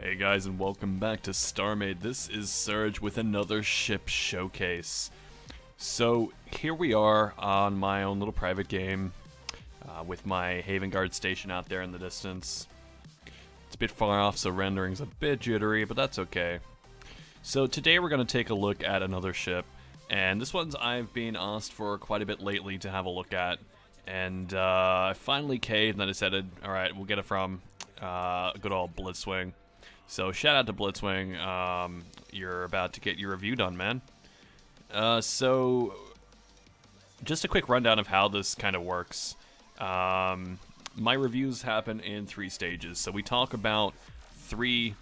Hey guys, and welcome back to StarMade. This is Surge with another ship showcase. So here we are on my own little private game with my Haven Guard station out there in the distance. It's a bit far off, so rendering's a bit jittery, but that's okay. So today we're going to take a look at another ship, and this one's I've been asked for quite a bit lately to have a look at, and I finally caved and I decided, alright, we'll get it from good old Blitzwing. So shout out to Blitzwing, you're about to get your review done, man. So just a quick rundown of how this kind of works. My reviews happen in 3 stages. So we talk about 3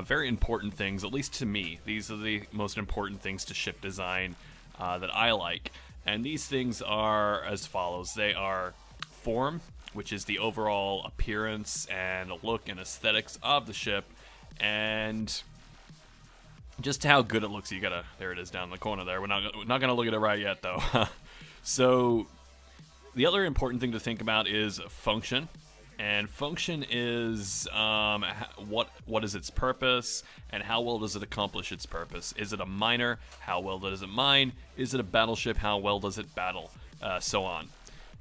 very important things, at least to me. These are the most important things to ship design that I like. And these things are as follows. They are form, which is the overall appearance and look and aesthetics of the ship. And just how good it looks. You gotta, there it is down in the corner there. We're not gonna look at it right yet though. So the other important thing to think about is function, and function is what is its purpose and how well does it accomplish its purpose. Is it a miner? How well does it mine? Is it a battleship? How well does it battle? So on.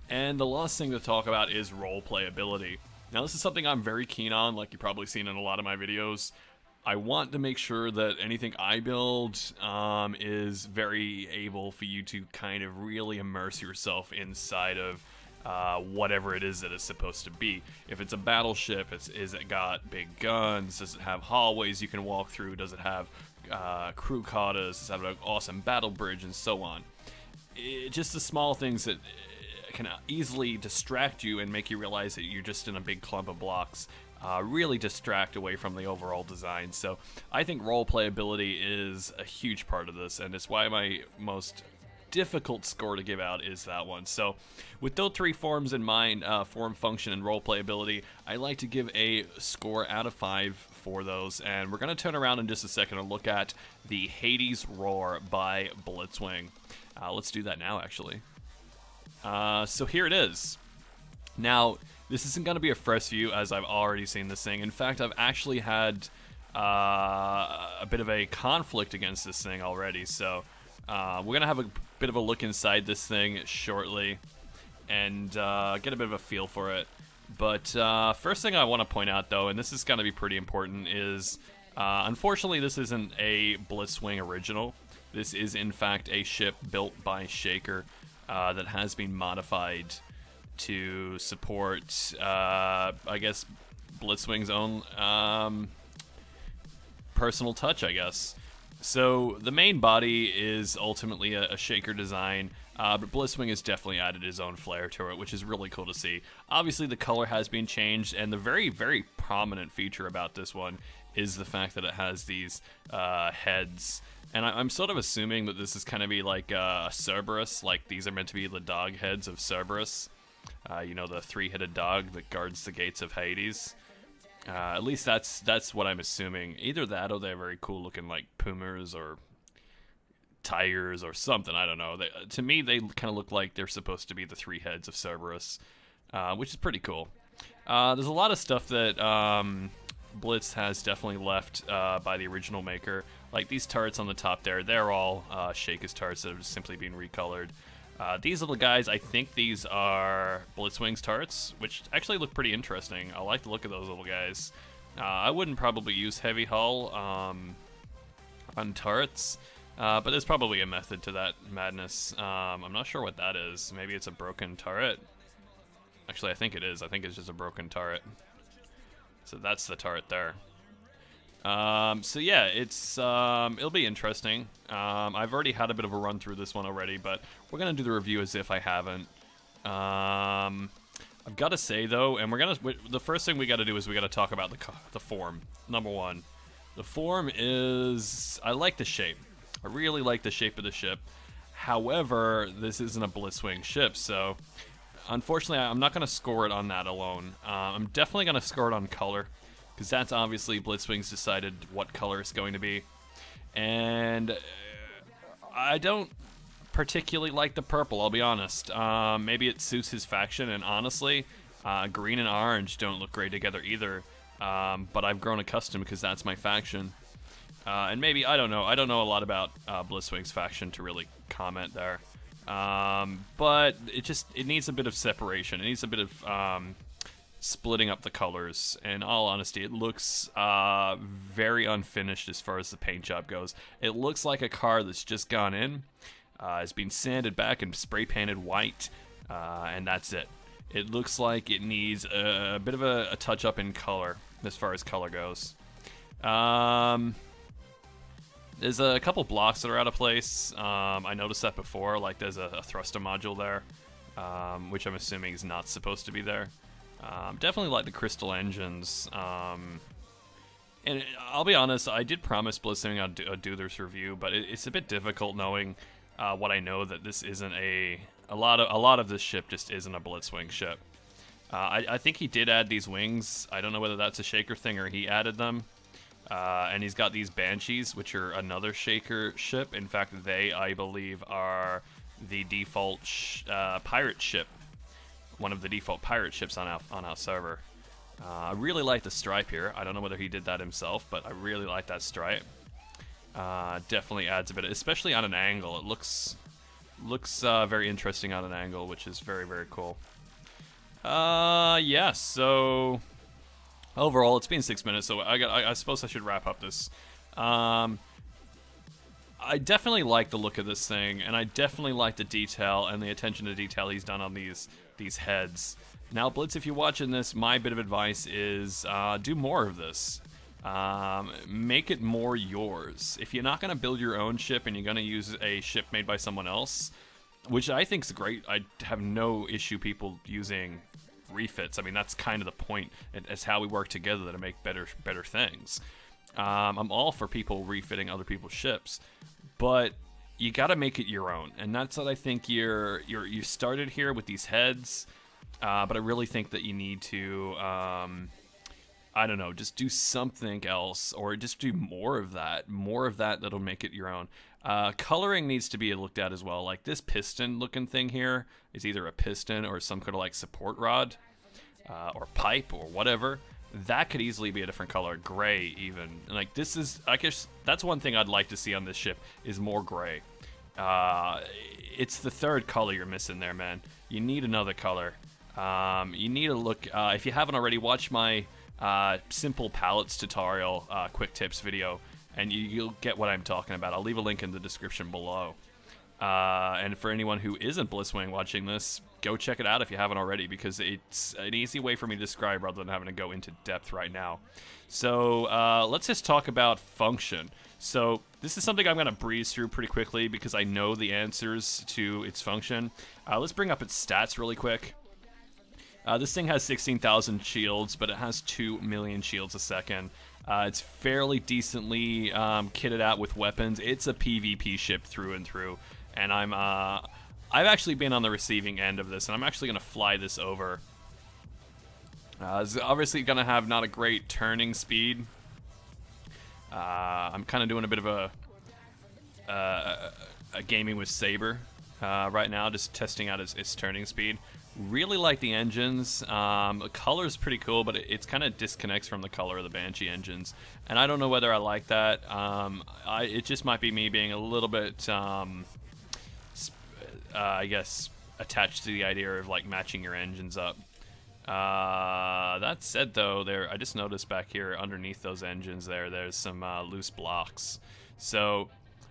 And the last thing to talk about is role playability. Now this is something I'm very keen on, like you've probably seen in a lot of my videos. I want to make sure that anything I build is very able for you to kind of really immerse yourself inside of whatever it is that it's supposed to be. If it's a battleship, is it got big guns? Does it have hallways you can walk through? Does it have crew quarters? Does it have an awesome battle bridge, and so on? Just the small things that can easily distract you and make you realize that you're just in a big clump of blocks, really distract away from the overall design. So I think role playability is a huge part of this, and it's why my most difficult score to give out is that one. So with those 3 forms in mind, form, function, and role playability, I like to give a score out of 5 for those, and we're going to turn around in just a second and look at the Hades Roar by Blitzwing. Let's do that now, actually. So here it is. Now, this isn't going to be a fresh view as I've already seen this thing. In fact, I've actually had a bit of a conflict against this thing already. So we're going to have a bit of a look inside this thing shortly and get a bit of a feel for it. But first thing I want to point out, though, and this is going to be pretty important, is unfortunately this isn't a Blitzwing original. This is, in fact, a ship built by Shaker that has been modified to support, I guess, Blitzwing's own personal touch, I guess. So the main body is ultimately a Shaker design, but Blitzwing has definitely added his own flair to it, which is really cool to see. Obviously, the color has been changed, and the very, very prominent feature about this one is the fact that it has these heads. And I'm sort of assuming that this is kind of be like Cerberus, like these are meant to be the dog heads of Cerberus. You know, the 3-headed dog that guards the gates of Hades. At least that's what I'm assuming. Either that or they're very cool looking like pumas or tigers or something. I don't know. To me, they kind of look like they're supposed to be the 3 heads of Cerberus, which is pretty cool. There's a lot of stuff that Blitz has definitely left by the original maker. Like these turrets on the top there, they're all Shaker's turrets that have just simply been recolored. These little guys, I think these are Blitzwing's turrets, which actually look pretty interesting. I like the look of those little guys. I wouldn't probably use heavy hull on turrets, but there's probably a method to that madness. I'm not sure what that is. Maybe it's a broken turret. Actually, I think it is. I think it's just a broken turret. So that's the turret there. So yeah, it's it'll be interesting. I've already had a bit of a run through this one already, but we're gonna do the review as if I haven't. I've got to say though, and the first thing we got to do is we got to talk about the form. Number 1, the form is, I like the shape. I really like the shape of the ship. However, this isn't a Blitzwing ship, so unfortunately, I'm not gonna score it on that alone. I'm definitely gonna score it on color, because that's obviously Blitzwing's decided what color it's going to be. And I don't particularly like the purple, I'll be honest. Maybe it suits his faction, and honestly, green and orange don't look great together either. but I've grown accustomed because that's my faction. And maybe, I don't know a lot about Blitzwing's faction to really comment there. But it needs a bit of separation. It needs a bit of splitting up the colors. In all honesty, it looks very unfinished as far as the paint job goes. It looks like a car that's just gone in, has been sanded back and spray painted white, and that's it. It looks like it needs a bit of a touch up in color as far as color goes. There's a couple blocks that are out of place. I noticed that before, like there's a thruster module there, which I'm assuming is not supposed to be there. Definitely like the crystal engines. And I'll be honest, I did promise Blitzwing I'd do this review, but it's a bit difficult knowing what I know that this isn't a lot of this ship just isn't a Blitzwing ship. I think he did add these wings. I don't know whether that's a shaker thing or he added them. And he's got these Banshees, which are another shaker ship. In fact, they, I believe, are the default pirate ship. One of the default pirate ships on our server. I really like the stripe here. I don't know whether he did that himself, but I really like that stripe. Definitely adds a bit, especially on an angle. It looks very interesting on an angle, which is very, very cool. Yeah, so overall, it's been 6 minutes, so I suppose I should wrap up this. I definitely like the look of this thing, and I definitely like the detail and the attention to detail he's done on these heads. Now, Blitz, if you're watching this, my bit of advice is do more of this. Make it more yours. If you're not going to build your own ship and you're going to use a ship made by someone else, which I think is great, I have no issue people using refits. I mean, that's kind of the point. It's how we work together to make better things. I'm all for people refitting other people's ships, but you got to make it your own, and that's what I think you started here with these heads. But I really think that you need to, I don't know, just do something else, or just do more of that that'll make it your own. Coloring needs to be looked at as well. Like this piston-looking thing here is either a piston or some kind of like support rod, or pipe or whatever. That could easily be a different color, gray even. Like this is, I guess that's one thing I'd like to see on this ship is more gray. It's the third color you're missing there, man. You need another color. You need to look, if you haven't already, watch my simple palettes tutorial quick tips video, and you'll get what I'm talking about. I'll leave a link in the description below. And for anyone who isn't Blitzwing watching this, go check it out if you haven't already, because it's an easy way for me to describe rather than having to go into depth right now. So let's just talk about function. So this is something I'm going to breeze through pretty quickly because I know the answers to its function. Let's bring up its stats really quick. This thing has 16,000 shields, but it has 2 million shields a second. It's fairly decently kitted out with weapons. It's a PvP ship through and through, and I've actually been on the receiving end of this, and I'm actually going to fly this over. It's obviously going to have not a great turning speed. I'm kind of doing a bit of a gaming with Saber right now, just testing out its turning speed. Really like the engines. The color's pretty cool, but it kind of disconnects from the color of the Banshee engines, and I don't know whether I like that. It just might be me being a little bit, I guess, attached to the idea of like matching your engines up. That said, though, I just noticed back here underneath those engines there's some loose blocks. So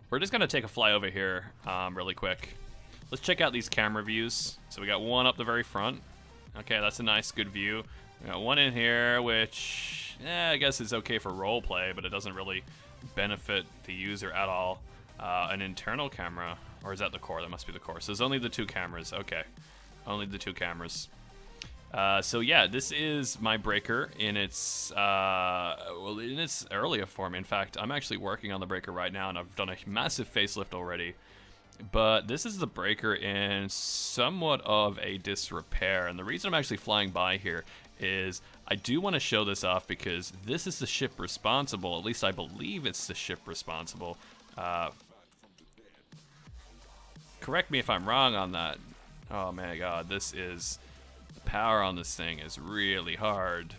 we're just gonna take a fly over here really quick. Let's check out these camera views. So we got one up the very front. Okay, that's a nice, good view. We got one in here, which I guess is okay for role play, but it doesn't really benefit the user at all. An internal camera, or is that the core? That must be the core. So there's only the two cameras. Okay, only the two cameras. So yeah, this is my breaker in its in its earlier form. In fact, I'm actually working on the breaker right now, and I've done a massive facelift already. But this is the breaker in somewhat of a disrepair, and the reason I'm actually flying by here is I do want to show this off because this is the ship responsible, at least I believe it's the ship responsible. Correct me if I'm wrong on that. Oh my god, the power on this thing is really hard.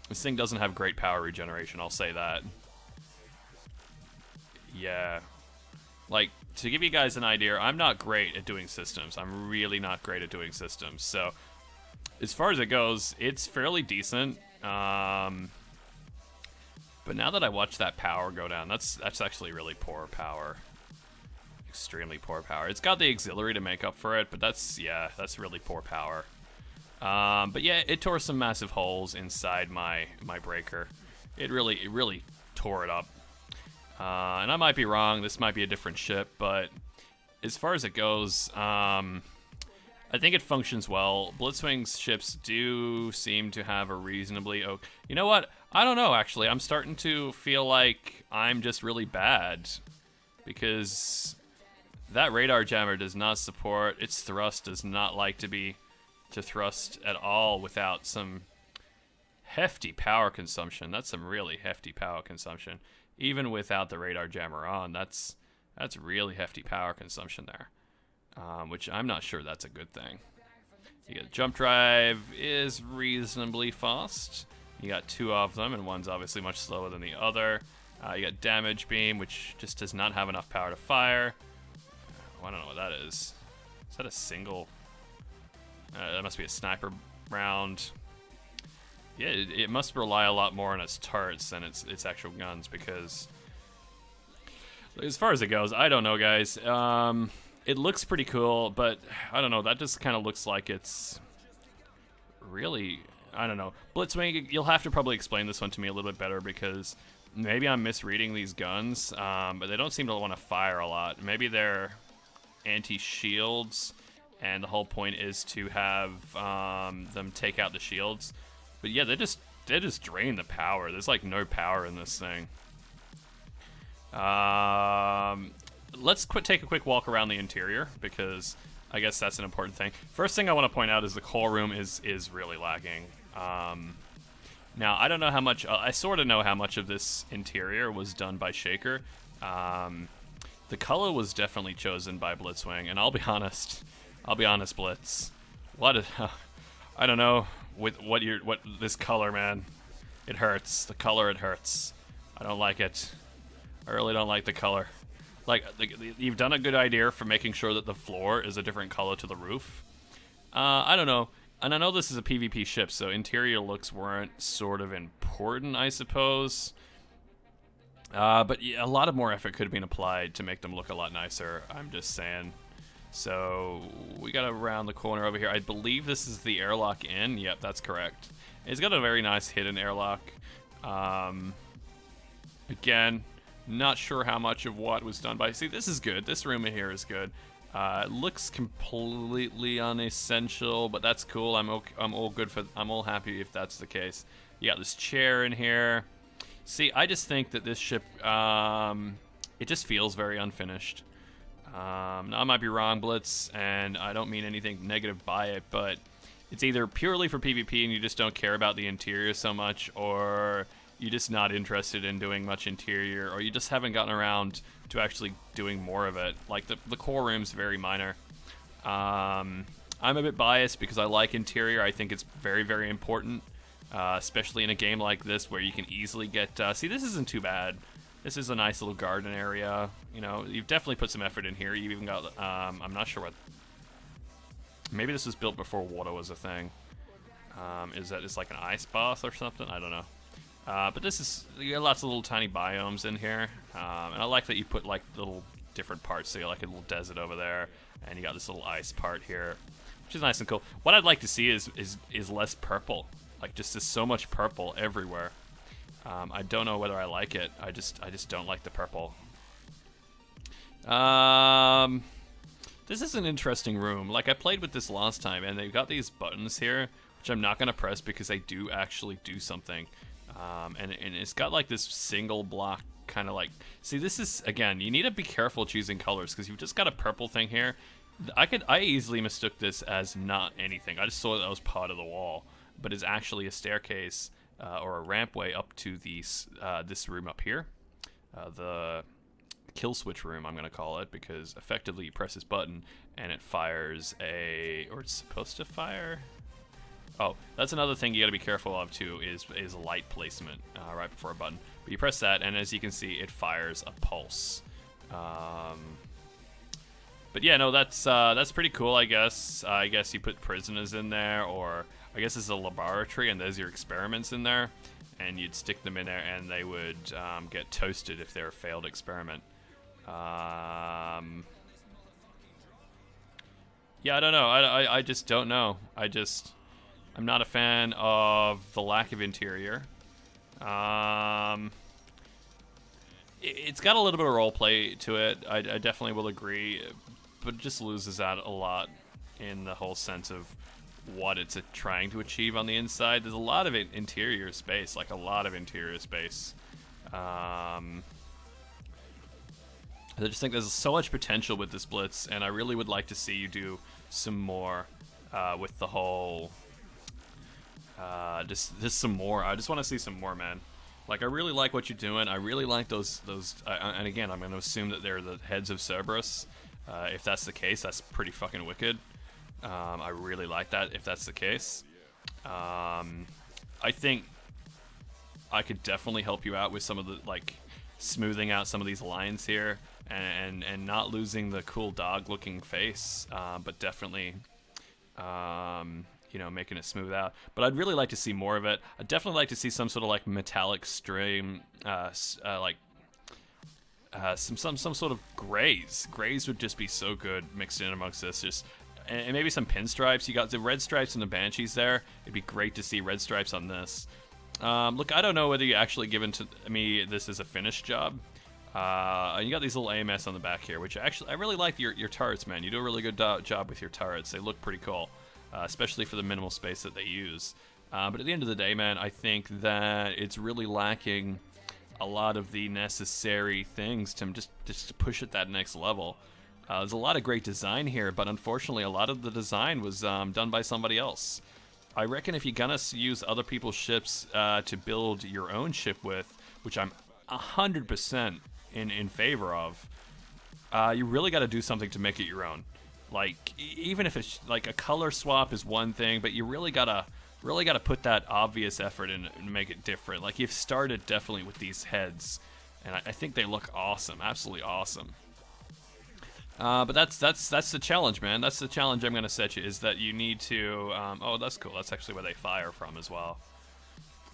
This thing doesn't have great power regeneration, I'll say that. Yeah. Like, to give you guys an idea, I'm not great at doing systems. I'm really not great at doing systems. So, as far as it goes, it's fairly decent. But now that I watch that power go down, that's actually really poor power. Extremely poor power. It's got the auxiliary to make up for it, but that's really poor power. But yeah, it tore some massive holes inside my breaker. It really tore it up. And I might be wrong. This might be a different ship, but as far as it goes, I think it functions well. Blitzwing's ships do seem to have a reasonably... Oh, you know what? I don't know, actually. I'm starting to feel like I'm just really bad. Because that radar jammer does not support... Its thrust does not like to thrust at all without some hefty power consumption. That's some really hefty power consumption. Even without the radar jammer on, that's really hefty power consumption there. Which I'm not sure that's a good thing. You got jump drive is reasonably fast. You got 2 of them, and one's obviously much slower than the other. You got damage beam, which just does not have enough power to fire. I don't know what that is. Is that a single? That must be a sniper round. Yeah, it must rely a lot more on its turrets than its actual guns, because as far as it goes, I don't know, guys. It looks pretty cool, but I don't know. That just kind of looks like it's really, I don't know. Blitzwing, you'll have to probably explain this one to me a little bit better, because maybe I'm misreading these guns, but they don't seem to want to fire a lot. Maybe they're anti-shields, and the whole point is to have them take out the shields. But yeah, they just drain the power. There's like no power in this thing. Let's take a quick walk around the interior, because I guess that's an important thing. First thing I want to point out is the core room is really lacking. Now, I don't know how much... I sort of know how much of this interior was done by Shaker. The color was definitely chosen by Blitzwing, and I'll be honest, Blitz. I don't know what this color, man. It hurts. The color, it hurts. I don't like it. I really don't like the color. Like, you've done a good idea for making sure that the floor is a different color to the roof. I don't know. And I know this is a PvP ship, so interior looks weren't sort of important, I suppose. But yeah, a lot of more effort could have been applied to make them look a lot nicer, I'm just saying. So, we got around the corner over here. I believe this is the airlock in. Yep, that's correct. It's got a very nice hidden airlock. Again, not sure how much of what was done by... See, this is good. This room in here is good. It looks completely unessential, but that's cool. I'm all happy if that's the case. You got this chair in here. See, I just think that this ship, it just feels very unfinished. Now, I might be wrong, Blitz, and I don't mean anything negative by it, but it's either purely for PvP and you just don't care about the interior so much, or you're just not interested in doing much interior, or you just haven't gotten around to actually doing more of it. Like, the core room's very minor. I'm a bit biased because I like interior. I think it's very, very important, especially in a game like this where you can easily get... see, this isn't too bad. This is a nice little garden area. You know, you've definitely put some effort in here. You've even got... I'm not sure what... Maybe this was built before water was a thing. Is that just like an ice bath or something? I don't know. But this is, you got lots of little tiny biomes in here, and I like that you put like little different parts. So you got like a little desert over there, and you got this little ice part here, which is nice and cool. What I'd like to see is less purple. Like, just there's so much purple everywhere. I don't know whether I like it. I just don't like the purple. This is an interesting room. Like, I played with this last time, and they've got these buttons here, which I'm not gonna press because they do actually do something. And it's got like this single block kind of like... See, this is, again, you need to be careful choosing colors, because you've just got a purple thing here. I easily mistook this as not anything. I just saw that was part of the wall, but it's actually a staircase or a rampway up to these this room up here. The kill switch room, I'm going to call it, because effectively you press this button and it fires a... Or it's supposed to fire Oh, that's another thing you got to be careful of too, is light placement right before a button. But you press that, and as you can see, it fires a pulse. But yeah, no, that's pretty cool, I guess. I guess you put prisoners in there, or I guess it's a laboratory, and there's your experiments in there, and you'd stick them in there, and they would get toasted if they're a failed experiment. Yeah, I don't know. I just don't know. I'm not a fan of the lack of interior. It's got a little bit of role play to it. I definitely will agree, but it just loses out a lot in the whole sense of what it's trying to achieve on the inside. There's a lot of interior space, like a lot of interior space. I just think there's so much potential with this Blitz, and I really would like to see you do some more with the whole. Just some more. I just want to see some more, man. Like, I really like what you're doing. I really like those. And again, I'm going to assume that they're the heads of Cerberus. If that's the case, that's pretty fucking wicked. I really like that. If that's the case, I think I could definitely help you out with some of the smoothing out some of these lines here, and not losing the cool dog-looking face, but definitely. Making it smooth out. But I'd really like to see more of it. I'd definitely like to see some sort of metallic stream, some sort of grays. Grays would just be so good mixed in amongst this. And maybe some pinstripes. You got the red stripes and the Banshees there. It'd be great to see red stripes on this. Look, I don't know whether you actually given to me this is a finished job. You got these little AMS on the back here, which I really like your turrets, man. You do a really good job with your turrets. They look pretty cool. Especially for the minimal space that they use. But at the end of the day, man, I think that it's really lacking a lot of the necessary things to just to push it that next level. There's a lot of great design here, but unfortunately a lot of the design was done by somebody else. I reckon if you're gonna use other people's ships to build your own ship with, which I'm 100% in favor of, you really got to do something to make it your own. Like, even if it's like a color swap is one thing, but you really gotta put that obvious effort in and make it different. Like, you've started definitely with these heads, and I think they look awesome, absolutely awesome. But that's the challenge, man. That's the challenge I'm gonna set you, is that you need to. Oh, that's cool. That's actually where they fire from as well.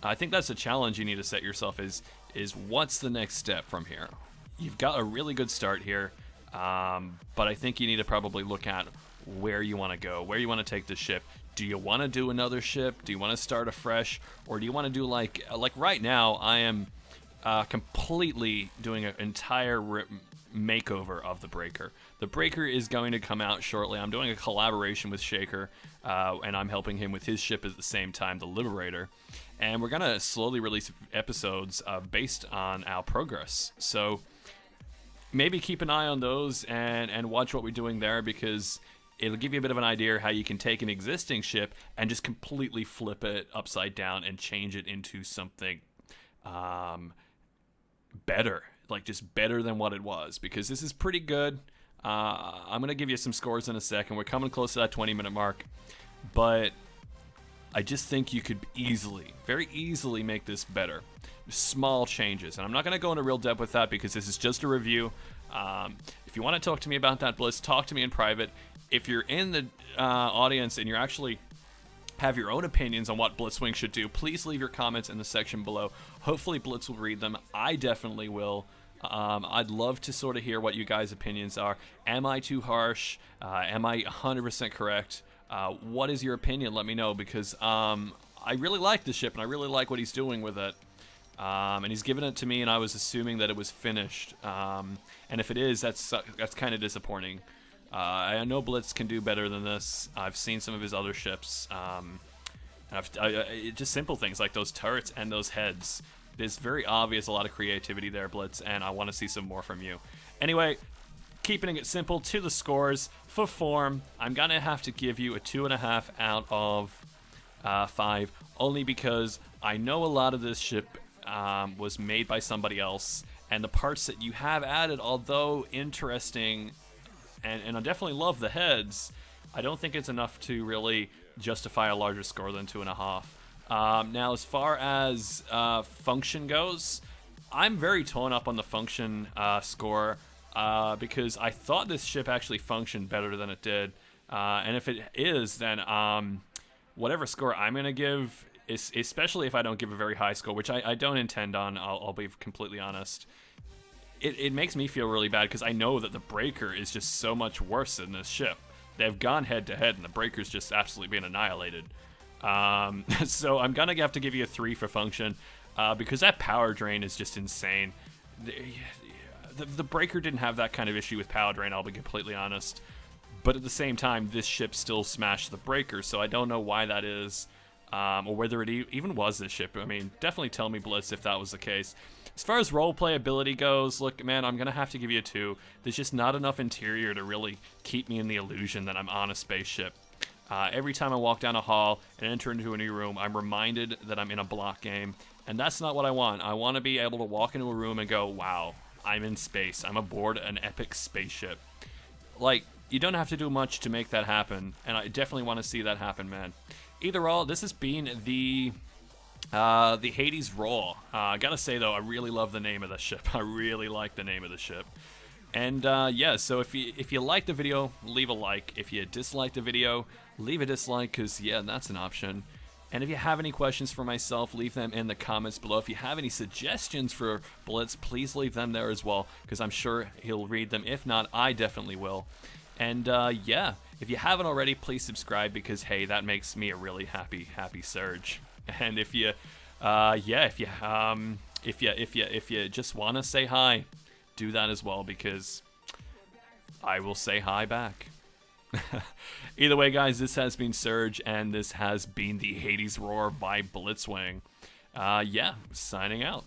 I think that's the challenge you need to set yourself is what's the next step from here. You've got a really good start here. But I think you need to probably look at where you want to go, where you want to take the ship. Do you want to do another ship? Do you want to start afresh? Or do you want to do like right now, I am completely doing an entire makeover of the Breaker. The Breaker is going to come out shortly. I'm doing a collaboration with Shaker, and I'm helping him with his ship at the same time, the Liberator. And we're going to slowly release episodes based on our progress. So maybe keep an eye on those and watch what we're doing there, because it'll give you a bit of an idea how you can take an existing ship and just completely flip it upside down and change it into something better, like just better than what it was, because this is pretty good. I'm going to give you some scores in a second. We're coming close to that 20-minute mark, but I just think you could very easily make this better. Small changes, and I'm not going to go into real depth with that because this is just a review. If you want to talk to me about that, Blitz, talk to me in private. If you're in the audience and you actually have your own opinions on what Blitzwing should do, please leave your comments in the section below. Hopefully Blitz will read them. I definitely will. I'd love to sort of hear what you guys' opinions are. Am I too harsh? Am I 100% correct? What is your opinion? Let me know, because I really like the ship and I really like what he's doing with it. And he's given it to me, and I was assuming that it was finished. And if it is, that's kind of disappointing. I know Blitz can do better than this. I've seen some of his other ships. Just simple things like those turrets and those heads. There's very obvious a lot of creativity there, Blitz, and I want to see some more from you. Anyway, keeping it simple to the scores. For form, I'm going to have to give you a 2.5 out of 5, only because I know a lot of this ship was made by somebody else, and the parts that you have added, although interesting, and I definitely love the heads, I don't think it's enough to really justify a larger score than 2.5. Now, as far as function goes, I'm very torn up on the function score because I thought this ship actually functioned better than it did. And if it is, then whatever score I'm going to give, especially if I don't give a very high score, which I don't intend on, I'll be completely honest, it makes me feel really bad because I know that the Breaker is just so much worse than this ship. They've gone head-to-head, and the Breaker's just absolutely being annihilated. So I'm going to have to give you a 3 for function because that power drain is just insane. The Breaker didn't have that kind of issue with power drain, I'll be completely honest. But at the same time, this ship still smashed the Breaker, so I don't know why that is, or whether it even was this ship. I mean, definitely tell me, Blitz, if that was the case. As far as roleplay ability goes, look, man, I'm going to have to give you a 2. There's just not enough interior to really keep me in the illusion that I'm on a spaceship. Every time I walk down a hall and enter into a new room, I'm reminded that I'm in a block game, and that's not what I want. I want to be able to walk into a room and go, wow, I'm in space. I'm aboard an epic spaceship. Like, you don't have to do much to make that happen, and I definitely want to see that happen, man. Either all, this has been the Hades Roar. I gotta say, though, I really love the name of the ship. I really like the name of the ship. And yeah, so if you like the video, leave a like. If you dislike the video, leave a dislike, because, yeah, that's an option. And if you have any questions for myself, leave them in the comments below. If you have any suggestions for Blitz, please leave them there as well, because I'm sure he'll read them. If not, I definitely will. And yeah, if you haven't already, please subscribe, because, hey, that makes me a really happy Surge. And if you, yeah, if you just want to say hi, do that as well, because I will say hi back. Either way, guys, this has been Surge, and this has been the Hades Roar by Blitzwing. Yeah, signing out.